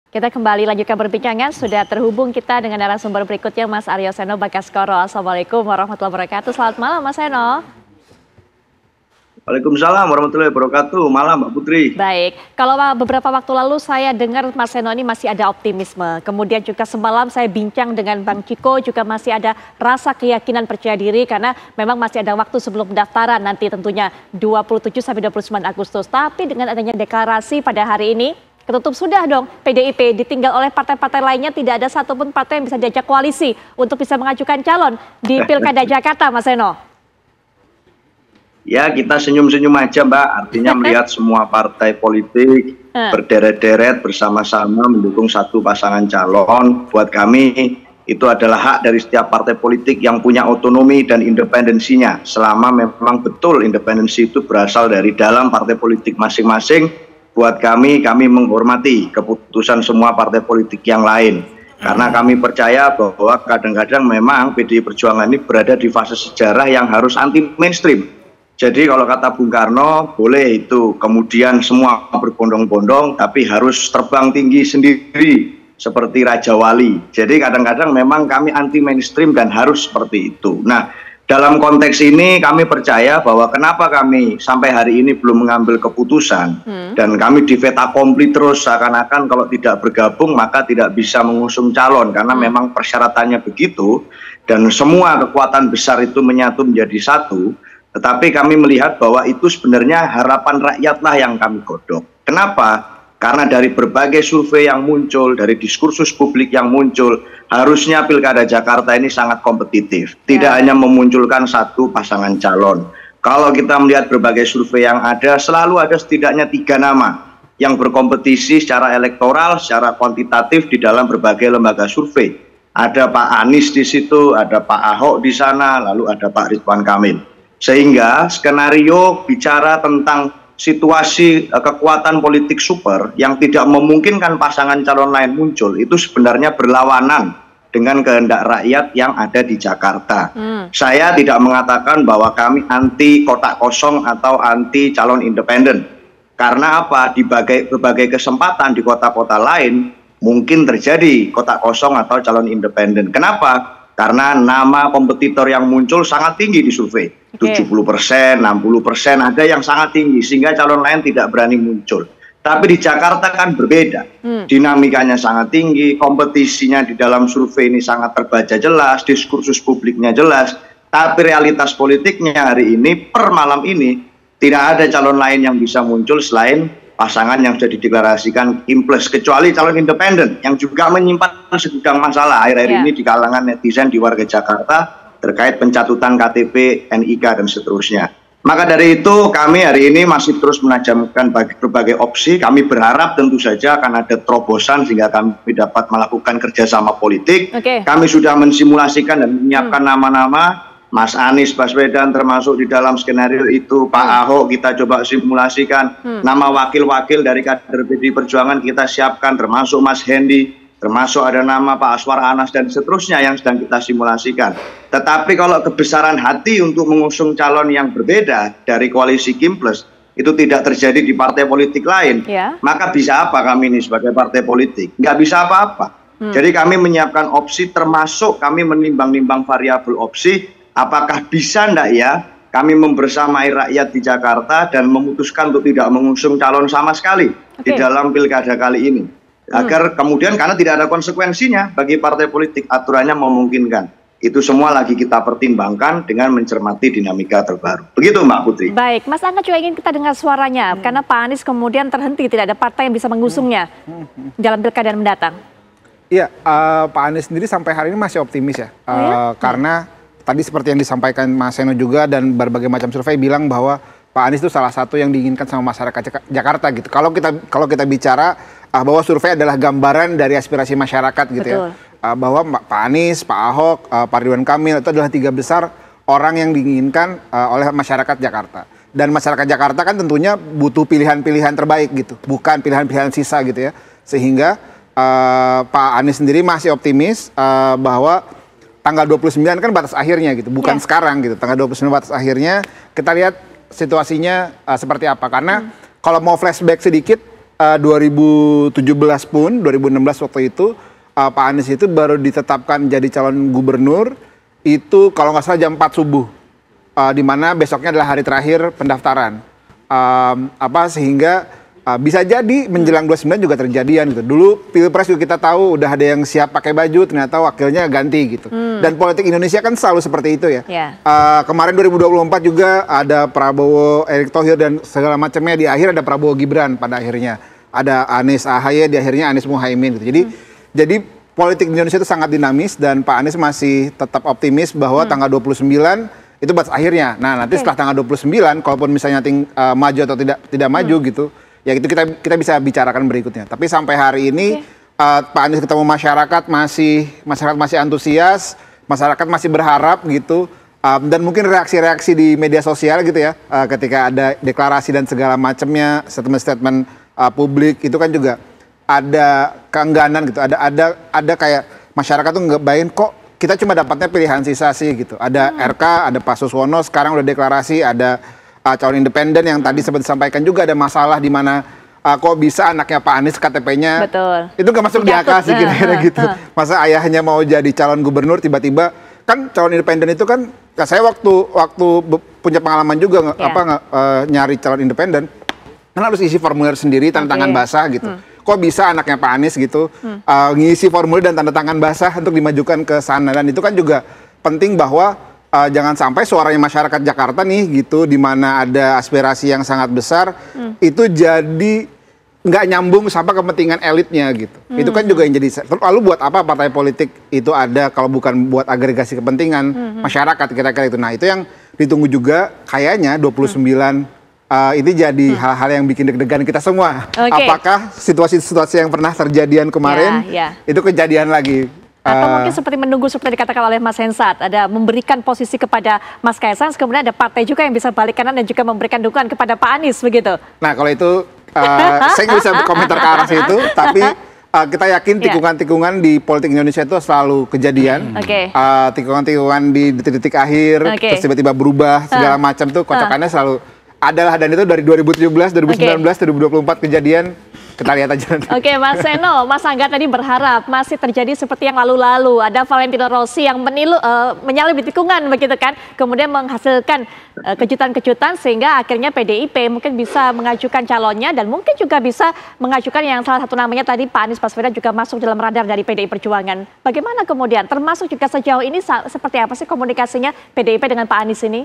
Kita kembali lanjutkan perbincangan, sudah terhubung kita dengan narasumber berikutnya Mas Aryo Seno Bagaskoro. Assalamualaikum warahmatullahi wabarakatuh. Selamat malam Mas Seno. Waalaikumsalam warahmatullahi wabarakatuh. Malam Mbak Putri. Baik, kalau beberapa waktu lalu saya dengar Mas Seno ini masih ada optimisme. Kemudian juga semalam saya bincang dengan Bang Ciko juga masih ada rasa keyakinan percaya diri karena memang masih ada waktu sebelum pendaftaran nanti tentunya 27 sampai 29 Agustus. Tapi dengan adanya deklarasi pada hari ini, ketutup sudah dong PDIP, ditinggal oleh partai-partai lainnya, tidak ada satupun partai yang bisa diajak koalisi untuk bisa mengajukan calon di Pilkada Jakarta, Mas Seno. Ya, kita senyum-senyum aja Mbak, artinya melihat semua partai politik berderet-deret bersama-sama mendukung satu pasangan calon. Buat kami itu adalah hak dari setiap partai politik yang punya otonomi dan independensinya. Selama memang betul independensi itu berasal dari dalam partai politik masing-masing. Buat kami menghormati keputusan semua partai politik yang lain. Karena kami percaya bahwa kadang-kadang memang PDI Perjuangan ini berada di fase sejarah yang harus anti mainstream. Jadi kalau kata Bung Karno, boleh itu kemudian semua berbondong-bondong, tapi harus terbang tinggi sendiri seperti Raja Wali. Jadi kadang-kadang memang kami anti mainstream dan harus seperti itu. Nah, dalam konteks ini kami percaya bahwa kenapa kami sampai hari ini belum mengambil keputusan dan kami di fait accompli terus seakan-akan kalau tidak bergabung maka tidak bisa mengusung calon karena memang persyaratannya begitu dan semua kekuatan besar itu menyatu menjadi satu. Tetapi kami melihat bahwa itu sebenarnya harapan rakyatlah yang kami godok. Kenapa? Karena dari berbagai survei yang muncul, dari diskursus publik yang muncul, harusnya Pilkada Jakarta ini sangat kompetitif. Tidak hanya memunculkan satu pasangan calon. Kalau kita melihat berbagai survei yang ada, selalu ada setidaknya 3 nama yang berkompetisi secara elektoral, secara kuantitatif di dalam berbagai lembaga survei. Ada Pak Anies di situ, ada Pak Ahok di sana, lalu ada Pak Ridwan Kamil. Sehingga skenario bicara tentang situasi kekuatan politik super yang tidak memungkinkan pasangan calon lain muncul itu sebenarnya berlawanan dengan kehendak rakyat yang ada di Jakarta. Saya tidak mengatakan bahwa kami anti kotak kosong atau anti calon independen. Karena apa? Di berbagai kesempatan di kota-kota lain mungkin terjadi kotak kosong atau calon independen. Kenapa? Karena nama kompetitor yang muncul sangat tinggi di survei. 70%, 60%, ada yang sangat tinggi sehingga calon lain tidak berani muncul. Tapi di Jakarta kan berbeda. Dinamikanya sangat tinggi, kompetisinya di dalam survei ini sangat terbaca jelas, diskursus publiknya jelas. Tapi realitas politiknya hari ini, per malam ini, tidak ada calon lain yang bisa muncul selain pasangan yang sudah dideklarasikan Kim+, kecuali calon independen yang juga menyimpan segudang masalah akhir-akhir ini di kalangan netizen di warga Jakarta terkait pencatutan KTP, NIK, dan seterusnya. Maka dari itu kami hari ini masih terus menajamkan berbagai opsi. Kami berharap tentu saja akan ada terobosan sehingga kami dapat melakukan kerjasama politik. Kami sudah mensimulasikan dan menyiapkan nama-nama. Mas Anies Baswedan termasuk di dalam skenario itu, Pak Ahok kita coba simulasikan, nama wakil-wakil dari kader PDI Perjuangan kita siapkan, termasuk Mas Hendy, termasuk ada nama Pak Aswar Anas dan seterusnya yang sedang kita simulasikan. Tetapi kalau kebesaran hati untuk mengusung calon yang berbeda dari koalisi Kim+, itu tidak terjadi di partai politik lain, maka bisa apa kami ini sebagai partai politik? Nggak bisa apa-apa. Jadi kami menyiapkan opsi termasuk kami menimbang-nimbang variabel opsi, apakah bisa enggak ya kami membersamai rakyat di Jakarta dan memutuskan untuk tidak mengusung calon sama sekali di dalam pilkada kali ini. Agar kemudian karena tidak ada konsekuensinya bagi partai politik, aturannya memungkinkan. Itu semua lagi kita pertimbangkan dengan mencermati dinamika terbaru. Begitu Mbak Putri. Baik, Mas Angga juga ingin kita dengar suaranya. Karena Pak Anies kemudian terhenti, tidak ada partai yang bisa mengusungnya dalam pilkada mendatang. Iya, Pak Anies sendiri sampai hari ini masih optimis ya. Karena tadi seperti yang disampaikan Mas Seno juga dan berbagai macam survei bilang bahwa Pak Anies itu salah satu yang diinginkan sama masyarakat Jakarta gitu. Kalau kita bicara bahwa survei adalah gambaran dari aspirasi masyarakat gitu ya. Bahwa Pak Anies, Pak Ahok, Pak Ridwan Kamil itu adalah 3 besar orang yang diinginkan oleh masyarakat Jakarta. Dan masyarakat Jakarta kan tentunya butuh pilihan-pilihan terbaik gitu, bukan pilihan-pilihan sisa gitu ya. Sehingga Pak Anies sendiri masih optimis bahwa tanggal 29 kan batas akhirnya gitu, bukan sekarang gitu. Tanggal 29 batas akhirnya, kita lihat situasinya seperti apa. Karena kalau mau flashback sedikit, 2017 pun, 2016 waktu itu, Pak Anies itu baru ditetapkan jadi calon gubernur, itu kalau nggak salah jam 4 subuh. Di mana besoknya adalah hari terakhir pendaftaran. Sehingga bisa jadi menjelang 29 juga terjadian gitu. Dulu Pilpres juga kita tahu udah ada yang siap pakai baju, ternyata wakilnya ganti gitu. Dan politik Indonesia kan selalu seperti itu ya. Kemarin 2024 juga ada Prabowo, Erick Thohir dan segala macamnya, di akhir ada Prabowo Gibran pada akhirnya. Ada Anies Ahaye, di akhirnya Anies Muhaimin gitu. Jadi politik Indonesia itu sangat dinamis dan Pak Anies masih tetap optimis bahwa tanggal 29 itu batas akhirnya. Nah, nanti setelah tanggal 29, kalaupun misalnya maju atau tidak maju gitu, ya itu kita bisa bicarakan berikutnya. Tapi sampai hari ini Pak Anies ketemu masyarakat masih antusias, masyarakat masih berharap gitu. Dan mungkin reaksi-reaksi di media sosial gitu ya, ketika ada deklarasi dan segala macamnya, statement-statement publik itu kan juga ada keengganan gitu. Ada kayak masyarakat tuh nggak bayangin kok kita cuma dapatnya pilihan sisa sih gitu. Ada RK, ada Pak Suswono, sekarang udah deklarasi, ada calon independen yang tadi sempat disampaikan juga ada masalah di mana kok bisa anaknya Pak Anies KTP-nya itu nggak masuk di akal sih kira-kira gitu. Masa ayahnya mau jadi calon gubernur tiba-tiba, kan calon independen itu kan, saya waktu punya pengalaman juga nyari calon independen, kan harus isi formulir sendiri, tanda tangan basah gitu. Kok bisa anaknya Pak Anies gitu ngisi formulir dan tanda tangan basah untuk dimajukan ke sana, dan itu kan juga penting bahwa jangan sampai suaranya masyarakat Jakarta nih gitu, di mana ada aspirasi yang sangat besar itu jadi nggak nyambung sama kepentingan elitnya gitu. Itu kan juga yang jadi, lalu buat apa partai politik itu ada kalau bukan buat agregasi kepentingan masyarakat kira-kira itu. Nah, itu yang ditunggu juga kayaknya 29 ini jadi hal-hal yang bikin deg-degan kita semua. Apakah situasi-situasi yang pernah terjadian kemarin itu kejadian lagi? Atau mungkin seperti menunggu seperti dikatakan oleh Mas Hensat, ada memberikan posisi kepada Mas Kaisang, kemudian ada partai juga yang bisa balik kanan dan juga memberikan dukungan kepada Pak Anies begitu. Nah, kalau itu saya nggak bisa berkomentar ke arah situ, tapi kita yakin tikungan-tikungan di politik Indonesia itu selalu kejadian. Tikungan-tikungan di detik-detik akhir, terus tiba-tiba berubah segala macam tuh kocokannya selalu adalah, dan itu dari 2017, 2019, 2024 kejadian. Kita lihat aja nanti. Oke, Mas Seno, Mas Angga tadi berharap masih terjadi seperti yang lalu-lalu. Ada Valentino Rossi yang menyalip di tikungan begitu kan, kemudian menghasilkan kejutan-kejutan sehingga akhirnya PDIP mungkin bisa mengajukan calonnya dan mungkin juga bisa mengajukan yang salah satu namanya tadi Pak Anies Baswedan juga masuk dalam radar dari PDI Perjuangan. Bagaimana kemudian, termasuk juga sejauh ini seperti apa sih komunikasinya PDIP dengan Pak Anies ini?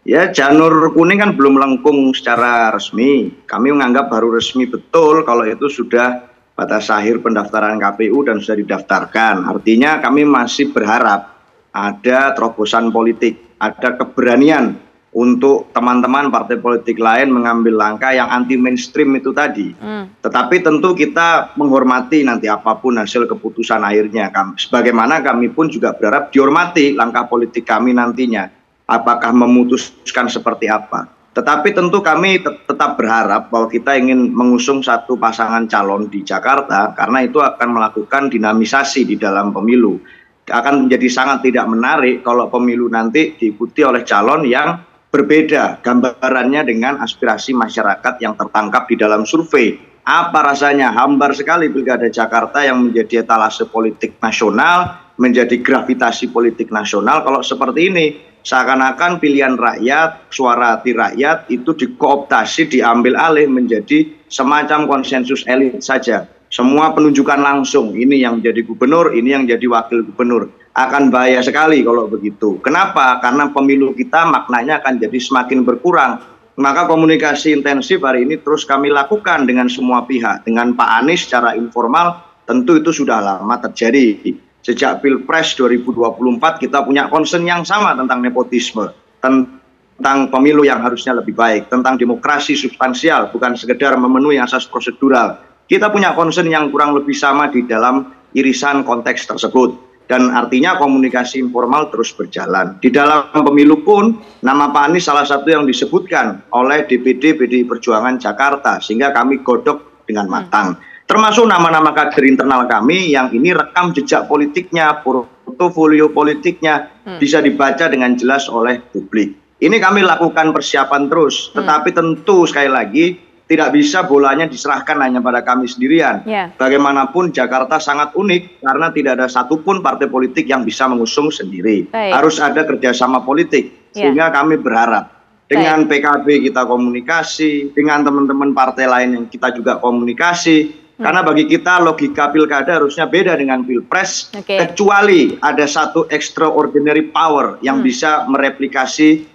Ya, janur kuning kan belum melengkung secara resmi. Kami menganggap baru resmi betul kalau itu sudah batas akhir pendaftaran KPU dan sudah didaftarkan. Artinya kami masih berharap ada terobosan politik, ada keberanian untuk teman-teman partai politik lain mengambil langkah yang anti mainstream itu tadi. Tetapi tentu kita menghormati nanti apapun hasil keputusan akhirnya. Sebagaimana kami pun juga berharap dihormati langkah politik kami nantinya. Apakah memutuskan seperti apa. Tetapi tentu kami tetap berharap bahwa kita ingin mengusung satu pasangan calon di Jakarta, karena itu akan melakukan dinamisasi di dalam pemilu. Akan menjadi sangat tidak menarik kalau pemilu nanti diikuti oleh calon yang berbeda gambarannya dengan aspirasi masyarakat yang tertangkap di dalam survei. Apa rasanya hambar sekali Pilkada Jakarta yang menjadi etalase politik nasional, menjadi gravitasi politik nasional kalau seperti ini. Seakan-akan pilihan rakyat, suara hati rakyat itu dikooptasi, diambil alih menjadi semacam konsensus elit saja. Semua penunjukan langsung, ini yang menjadi gubernur, ini yang jadi wakil gubernur. Akan bahaya sekali kalau begitu. Kenapa? Karena pemilu kita maknanya akan jadi semakin berkurang. Maka komunikasi intensif hari ini terus kami lakukan dengan semua pihak. Dengan Pak Anies secara informal, tentu itu sudah lama terjadi. Sejak Pilpres 2024 kita punya concern yang sama tentang nepotisme, tentang pemilu yang harusnya lebih baik, tentang demokrasi substansial, bukan sekedar memenuhi asas prosedural. Kita punya concern yang kurang lebih sama di dalam irisan konteks tersebut. Dan artinya komunikasi informal terus berjalan. Di dalam pemilu pun nama Pak Anies salah satu yang disebutkan oleh DPD PDI Perjuangan Jakarta, sehingga kami godok dengan matang. Termasuk nama-nama kader internal kami yang ini rekam jejak politiknya, portofolio politiknya bisa dibaca dengan jelas oleh publik. Ini kami lakukan persiapan terus, tetapi tentu sekali lagi tidak bisa bolanya diserahkan hanya pada kami sendirian. Bagaimanapun Jakarta sangat unik karena tidak ada satupun partai politik yang bisa mengusung sendiri. Harus ada kerjasama politik. Sehingga kami berharap dengan PKB kita komunikasi, dengan teman-teman partai lain yang kita juga komunikasi. Karena bagi kita logika pilkada harusnya beda dengan pilpres, kecuali ada satu extraordinary power yang bisa mereplikasi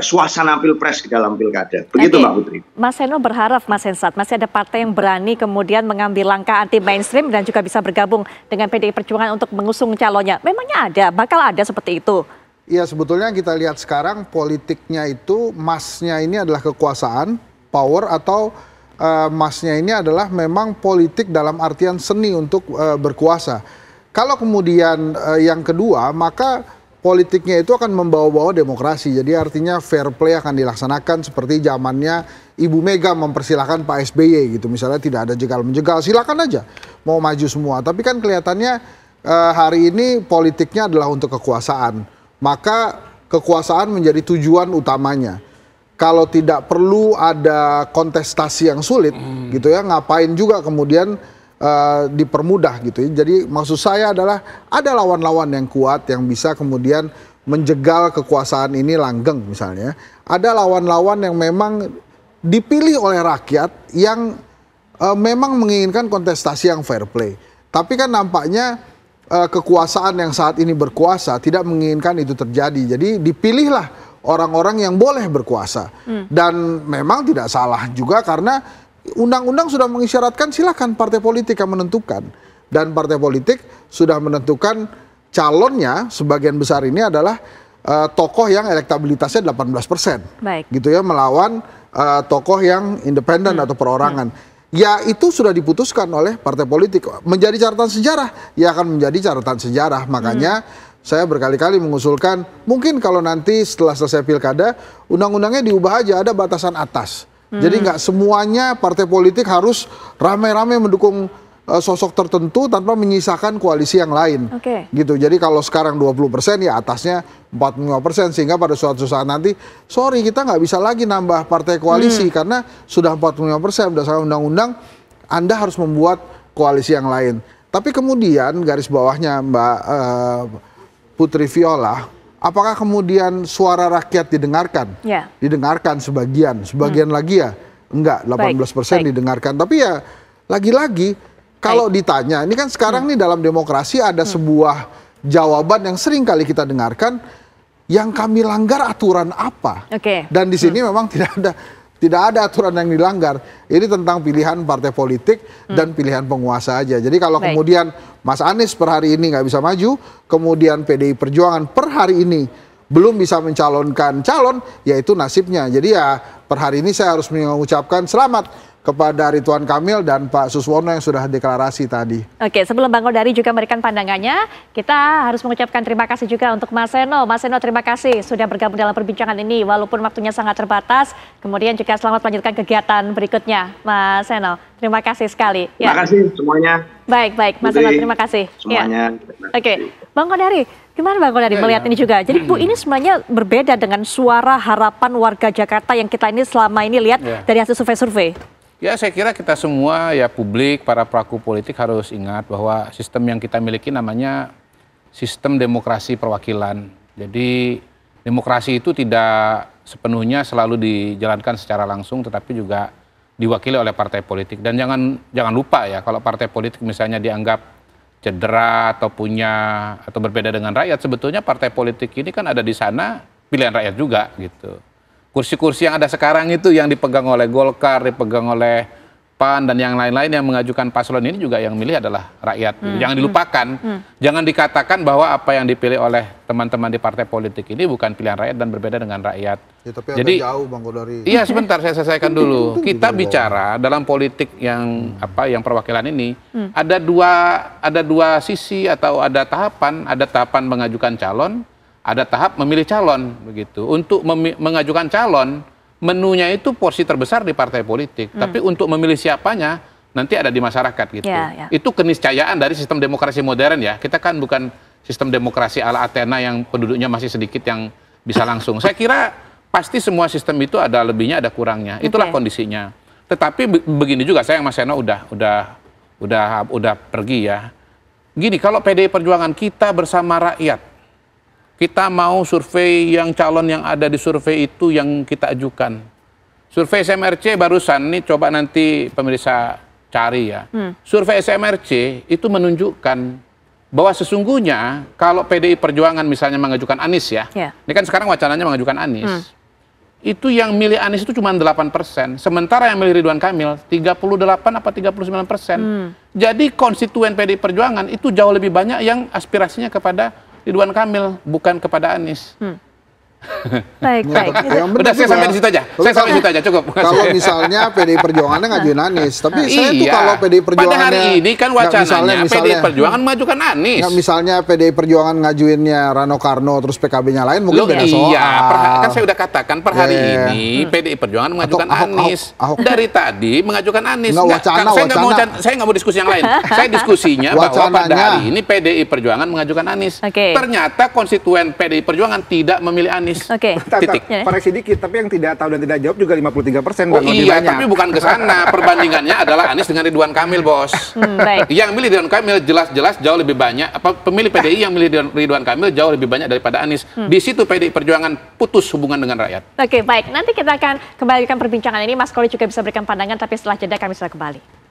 suasana pilpres di dalam pilkada. Begitu Mbak Putri. Mas Seno berharap, Mas Hensat, masih ada partai yang berani kemudian mengambil langkah anti mainstream dan juga bisa bergabung dengan PDI Perjuangan untuk mengusung calonnya. Memangnya ada, bakal ada seperti itu? Iya, sebetulnya kita lihat sekarang politiknya itu masnya ini adalah kekuasaan, power, atau masnya ini adalah memang politik dalam artian seni untuk berkuasa. Kalau kemudian yang kedua, maka politiknya itu akan membawa-bawa demokrasi. Jadi artinya fair play akan dilaksanakan seperti zamannya Ibu Mega mempersilahkan Pak SBY gitu. Misalnya tidak ada jegal-menjegal, silakan aja mau maju semua. Tapi kan kelihatannya hari ini politiknya adalah untuk kekuasaan. Maka kekuasaan menjadi tujuan utamanya. Kalau tidak perlu ada kontestasi yang sulit gitu ya, ngapain juga kemudian dipermudah gitu ya. Jadi maksud saya adalah ada lawan-lawan yang kuat yang bisa kemudian menjegal kekuasaan ini langgeng misalnya. Ada lawan-lawan yang memang dipilih oleh rakyat yang memang menginginkan kontestasi yang fair play. Tapi kan nampaknya kekuasaan yang saat ini berkuasa tidak menginginkan itu terjadi. Jadi dipilihlah orang-orang yang boleh berkuasa. Dan memang tidak salah juga karena undang-undang sudah mengisyaratkan silakan partai politik yang menentukan. Dan partai politik sudah menentukan calonnya sebagian besar ini adalah tokoh yang elektabilitasnya 18%. Gitu ya, melawan tokoh yang independen atau perorangan. Ya itu sudah diputuskan oleh partai politik. Menjadi catatan sejarah, ya akan menjadi catatan sejarah. Makanya saya berkali-kali mengusulkan mungkin kalau nanti setelah selesai pilkada, undang-undangnya diubah aja, ada batasan atas. Jadi nggak semuanya partai politik harus ramai-ramai mendukung sosok tertentu tanpa menyisakan koalisi yang lain. Gitu. Jadi kalau sekarang 20% ya atasnya 45%, sehingga pada suatu saat nanti sorry kita nggak bisa lagi nambah partai koalisi karena sudah 45% berdasarkan undang-undang, Anda harus membuat koalisi yang lain. Tapi kemudian garis bawahnya Mbak Putri Viola, apakah kemudian suara rakyat didengarkan? Didengarkan sebagian lagi ya enggak, 18% didengarkan. Tapi ya lagi-lagi kalau ditanya, ini kan sekarang nih dalam demokrasi ada sebuah jawaban yang sering kali kita dengarkan, yang kami langgar aturan apa? Dan di sini memang tidak ada aturan yang dilanggar. Ini tentang pilihan partai politik dan pilihan penguasa aja. Jadi kalau kemudian Mas Anies per hari ini nggak bisa maju, kemudian PDI Perjuangan per hari ini belum bisa mencalonkan calon, yaitu nasibnya. Jadi ya per hari ini saya harus mengucapkan selamat kepada Ridwan Kamil dan Pak Suswono yang sudah deklarasi tadi. Sebelum Bang Kodari juga memberikan pandangannya, kita harus mengucapkan terima kasih juga untuk Mas Seno. Mas Seno, terima kasih sudah bergabung dalam perbincangan ini, walaupun waktunya sangat terbatas. Kemudian juga selamat melanjutkan kegiatan berikutnya, Mas Seno. Terima kasih sekali. Terima kasih semuanya. Baik, Mas Seno, terima kasih. Semuanya. Bang Kodari, gimana Bang Kodari melihat ini juga? Jadi Bu, ini sebenarnya berbeda dengan suara harapan warga Jakarta yang kita ini selama ini lihat dari hasil survei-survei. Ya, saya kira kita semua ya publik, para pelaku politik harus ingat bahwa sistem yang kita miliki namanya sistem demokrasi perwakilan. Jadi demokrasi itu tidak sepenuhnya selalu dijalankan secara langsung, tetapi juga diwakili oleh partai politik. Dan jangan lupa ya, kalau partai politik misalnya dianggap cedera atau berbeda dengan rakyat, sebetulnya partai politik ini kan ada di sana pilihan rakyat juga gitu. Kursi-kursi yang ada sekarang itu yang dipegang oleh Golkar, dipegang oleh PAN dan yang lain-lain yang mengajukan paslon ini juga yang milih adalah rakyat. Jangan dilupakan, jangan dikatakan bahwa apa yang dipilih oleh teman-teman di partai politik ini bukan pilihan rakyat dan berbeda dengan rakyat. Ya, tapi jadi jauh Bang Kodari. Iya, sebentar saya selesaikan dulu. Kita bicara dalam politik yang perwakilan ini ada dua sisi atau ada tahapan mengajukan calon, ada tahap memilih calon begitu. Untuk mengajukan calon, menunya itu porsi terbesar di partai politik, tapi untuk memilih siapanya nanti ada di masyarakat gitu. Itu keniscayaan dari sistem demokrasi modern ya. Kita kan bukan sistem demokrasi ala Athena yang penduduknya masih sedikit yang bisa langsung. Saya kira pasti semua sistem itu ada lebihnya, ada kurangnya. Itulah kondisinya. Tetapi begini juga, saya Mas Seno udah pergi ya. Gini, kalau PDI Perjuangan kita bersama rakyat, kita mau survei yang calon yang ada di survei itu yang kita ajukan. Survei SMRC barusan nih, coba nanti pemirsa cari ya. Survei SMRC itu menunjukkan bahwa sesungguhnya kalau PDI Perjuangan misalnya mengajukan Anies ya, ini kan sekarang wacananya mengajukan Anies, itu yang milih Anies itu cuma 8%, sementara yang milih Ridwan Kamil 38 apa 39%. Jadi konstituen PDI Perjuangan itu jauh lebih banyak yang aspirasinya kepada Ridwan Kamil, bukan kepada Anies. Baik. Udah, saya sampai di situ aja. Saya sampai di situ aja, cukup. Kalau misalnya PDI Perjuangannya ngajuin Anies, tapi saya tuh kalau PDI Perjuangannya pada hari ini kan wacananya PDI Perjuangan mengajukan Anies. Misalnya PDI Perjuangan ngajuinnya Rano Karno terus PKB-nya lain mungkin beda soal. Iya, kan saya udah katakan per hari ini PDI Perjuangan mengajukan Anies. Dari tadi mengajukan Anies. Saya nggak mau diskusi yang lain. Saya diskusinya bahwa pada hari ini PDI Perjuangan mengajukan Anies. Ternyata konstituen PDI Perjuangan tidak memilih Anies. Titik. Koreksi dikit, tapi yang tidak tahu dan tidak jawab juga 53%. Oh iya, tapi bukan ke sana. Perbandingannya adalah Anies dengan Ridwan Kamil, Bos. Yang milih Ridwan Kamil jelas-jelas jauh lebih banyak. Pemilih PDI yang milih Ridwan Kamil jauh lebih banyak daripada Anies. Di situ PDI Perjuangan putus hubungan dengan rakyat. Oke, baik. Nanti kita akan kembalikan perbincangan ini. Mas Koli juga bisa berikan pandangan, tapi setelah jeda kami sudah kembali.